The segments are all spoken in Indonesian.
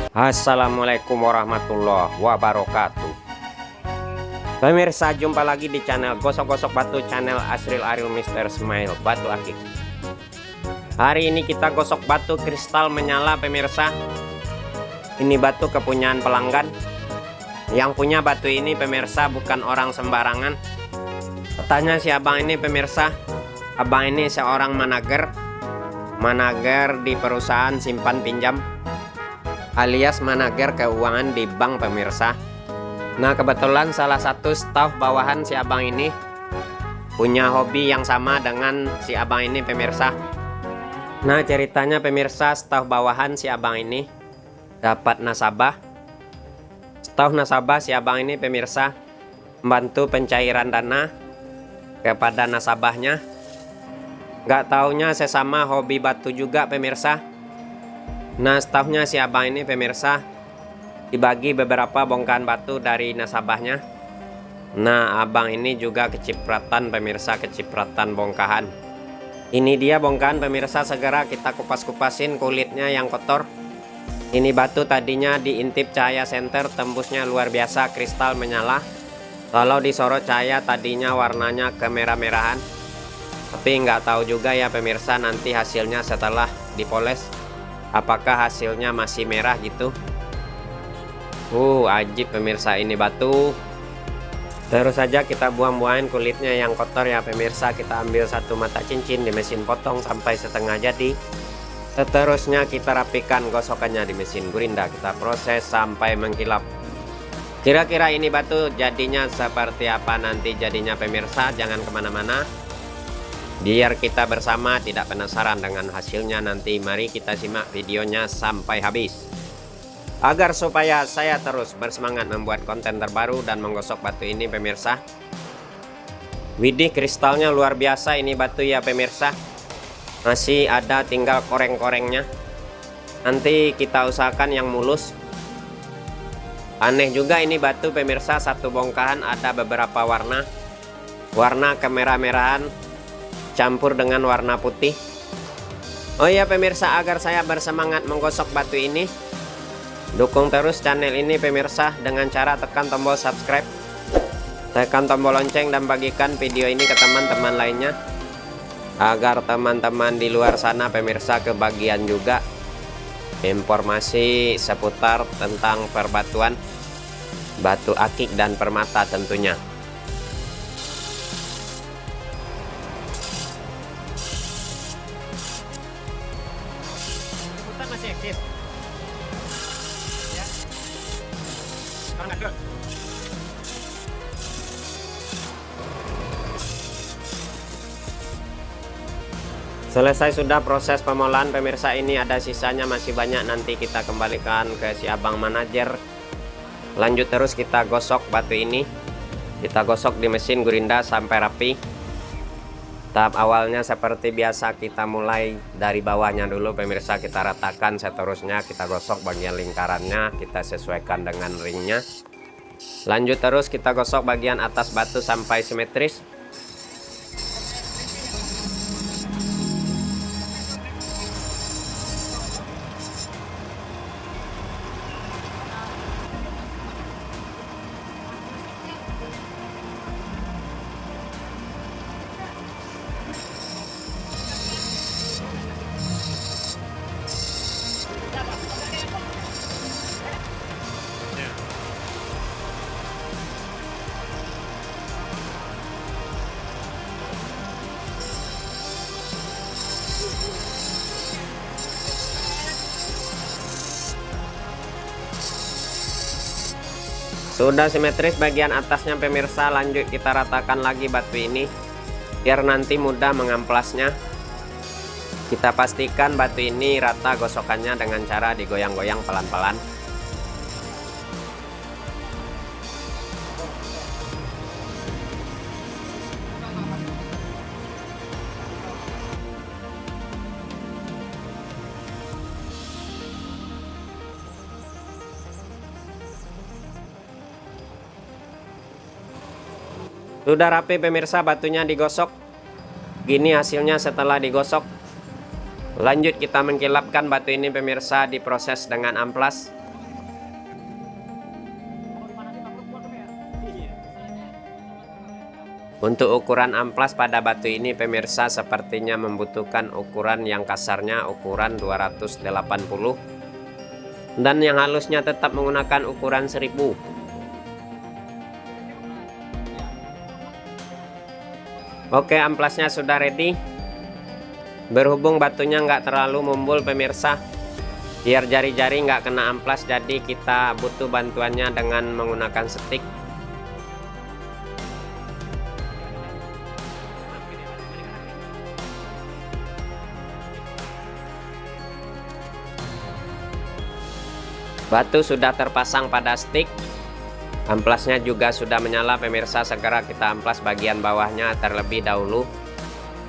Assalamualaikum warahmatullahi wabarakatuh. Pemirsa, jumpa lagi di channel Gosok-Gosok Batu, channel Asril Ariel Mr. Smile Batu Akik. Hari ini kita gosok batu kristal menyala pemirsa. Ini batu kepunyaan pelanggan. Yang punya batu ini pemirsa bukan orang sembarangan. Katanya si abang ini pemirsa, abang ini seorang manager di perusahaan simpan pinjam, alias manager keuangan di bank pemirsa. Nah, kebetulan salah satu staf bawahan si abang ini punya hobi yang sama dengan si abang ini pemirsa. Nah, ceritanya pemirsa, staf bawahan si abang ini dapat nasabah. Staf nasabah si abang ini pemirsa membantu pencairan dana kepada nasabahnya. Gak taunya sesama hobi batu juga pemirsa. Nah, stafnya si abang ini pemirsa dibagi beberapa bongkahan batu dari nasabahnya. Nah, abang ini juga kecipratan pemirsa, kecipratan bongkahan. Ini dia bongkahan pemirsa, segera kita kupas-kupasin kulitnya yang kotor. Ini batu tadinya diintip cahaya senter, tembusnya luar biasa, kristal menyala. Kalau disorot cahaya tadinya warnanya kemerah-merahan. Tapi nggak tahu juga ya pemirsa, nanti hasilnya setelah dipoles apakah hasilnya masih merah gitu. Ajib pemirsa ini batu. Terus saja kita buang-buangin kulitnya yang kotor ya pemirsa. Kita ambil satu mata cincin di mesin potong sampai setengah jadi. Seterusnya kita rapikan gosokannya di mesin gurinda. Kita proses sampai mengkilap. Kira-kira ini batu jadinya seperti apa nanti jadinya pemirsa? Jangan kemana-mana, biar kita bersama tidak penasaran dengan hasilnya nanti. Mari kita simak videonya sampai habis, agar supaya saya terus bersemangat membuat konten terbaru dan menggosok batu ini pemirsa. Widih, kristalnya luar biasa ini batu ya pemirsa. Masih ada tinggal koreng-korengnya. Nanti kita usahakan yang mulus. Aneh juga ini batu pemirsa, satu bongkahan ada beberapa warna. Warna kemerah-merahan campur dengan warna putih. Oh iya pemirsa, agar saya bersemangat menggosok batu ini, dukung terus channel ini pemirsa dengan cara tekan tombol subscribe, tekan tombol lonceng, dan bagikan video ini ke teman-teman lainnya, agar teman-teman di luar sana pemirsa kebagian juga informasi seputar tentang perbatuan, batu akik dan permata tentunya. Masih aktif ya. Selesai sudah proses pemolahan pemirsa. Ini ada sisanya masih banyak, nanti kita kembalikan ke si abang manajer. Lanjut terus kita gosok batu ini. Kita gosok di mesin gurinda sampai rapi. Tahap awalnya seperti biasa, kita mulai dari bawahnya dulu pemirsa, kita ratakan. Seterusnya kita gosok bagian lingkarannya, kita sesuaikan dengan ringnya. Lanjut terus kita gosok bagian atas batu sampai simetris. Sudah simetris bagian atasnya pemirsa, lanjut kita ratakan lagi batu ini biar nanti mudah mengamplasnya. Kita pastikan batu ini rata gosokannya dengan cara digoyang-goyang pelan-pelan. Sudah rapi pemirsa, batunya digosok. Gini hasilnya setelah digosok. Lanjut kita mengkilapkan batu ini pemirsa, diproses dengan amplas. Untuk ukuran amplas pada batu ini pemirsa sepertinya membutuhkan ukuran yang kasarnya ukuran 280 dan yang halusnya tetap menggunakan ukuran 1000. Oke, amplasnya sudah ready. Berhubung batunya nggak terlalu mumbul pemirsa, biar jari-jari nggak kena amplas, jadi kita butuh bantuannya dengan menggunakan stik. Batu sudah terpasang pada stik, amplasnya juga sudah menyala pemirsa. Segera kita amplas bagian bawahnya terlebih dahulu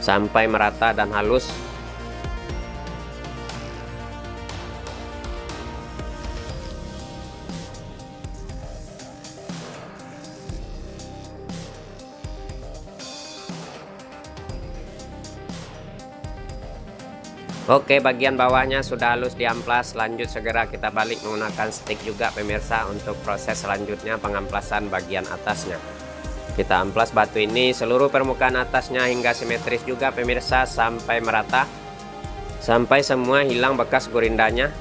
sampai merata dan halus. Oke, bagian bawahnya sudah halus diamplas. Lanjut segera kita balik menggunakan stik juga pemirsa untuk proses selanjutnya pengamplasan bagian atasnya. Kita amplas batu ini seluruh permukaan atasnya hingga simetris juga pemirsa, sampai merata, sampai semua hilang bekas gurindanya.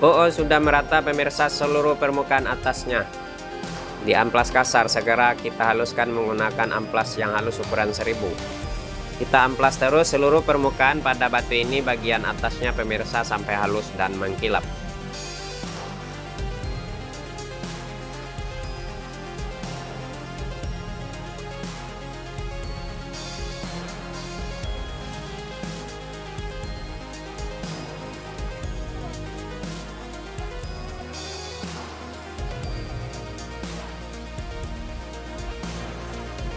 Oh, sudah merata pemirsa seluruh permukaan atasnya. Di amplas kasar, segera kita haluskan menggunakan amplas yang halus ukuran 1000. Kita amplas terus seluruh permukaan pada batu ini bagian atasnya pemirsa sampai halus dan mengkilap.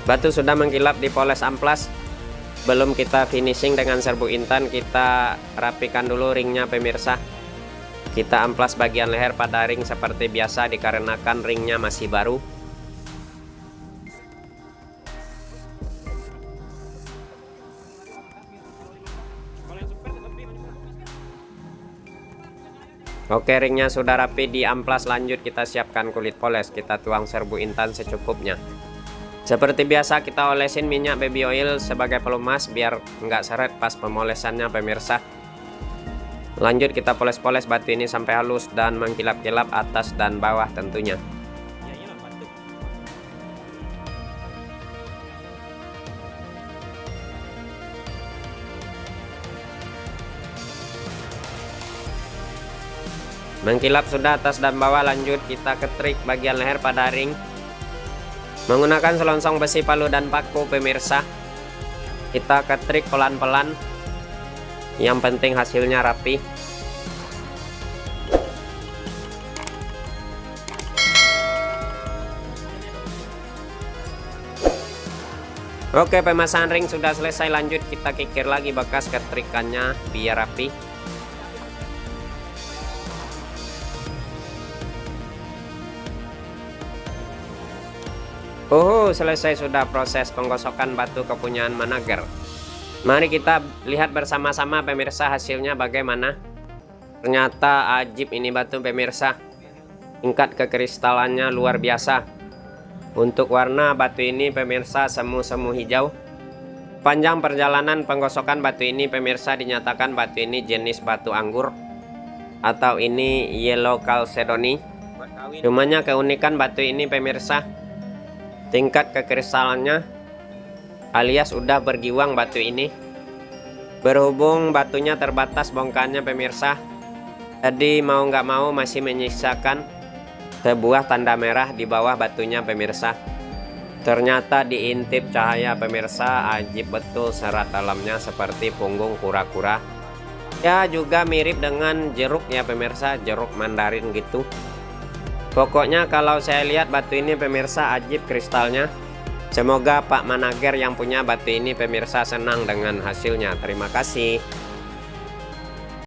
Batu sudah mengkilap dipoles amplas. Belum kita finishing dengan serbu intan, kita rapikan dulu ringnya pemirsa. Kita amplas bagian leher pada ring seperti biasa dikarenakan ringnya masih baru. Oke, ringnya sudah rapi di amplas. Lanjut kita siapkan kulit poles. Kita tuang serbu intan secukupnya. Seperti biasa kita olesin minyak baby oil sebagai pelumas biar nggak seret pas pemolesannya pemirsa. Lanjut kita poles-poles batu ini sampai halus dan mengkilap-kilap atas dan bawah tentunya. Mengkilap sudah atas dan bawah. Lanjut kita ketrik bagian leher pada ring menggunakan selongsong besi palu dan paku pemirsa. Kita ketrik pelan-pelan, yang penting hasilnya rapi. Oke, pemasangan ring sudah selesai. Lanjut kita kikir lagi bekas ketrikannya biar rapi. Oh, selesai sudah proses penggosokan batu kepunyaan Manager. Mari kita lihat bersama-sama pemirsa hasilnya bagaimana. Ternyata ajib ini batu pemirsa. Tingkat kekristalannya luar biasa. Untuk warna batu ini pemirsa semu-semu hijau. Panjang perjalanan penggosokan batu ini pemirsa dinyatakan batu ini jenis batu anggur atau ini yellow chalcedony. Cumanya keunikan batu ini pemirsa, tingkat kekristalannya alias udah bergiwang batu ini. Berhubung batunya terbatas bongkahannya pemirsa, jadi mau nggak mau masih menyisakan sebuah tanda merah di bawah batunya pemirsa. Ternyata diintip cahaya pemirsa, ajib betul serat dalamnya seperti punggung kura-kura. Ya juga mirip dengan jeruk ya pemirsa, jeruk mandarin gitu. Pokoknya kalau saya lihat batu ini pemirsa ajib kristalnya. Semoga Pak Manager yang punya batu ini pemirsa senang dengan hasilnya. Terima kasih.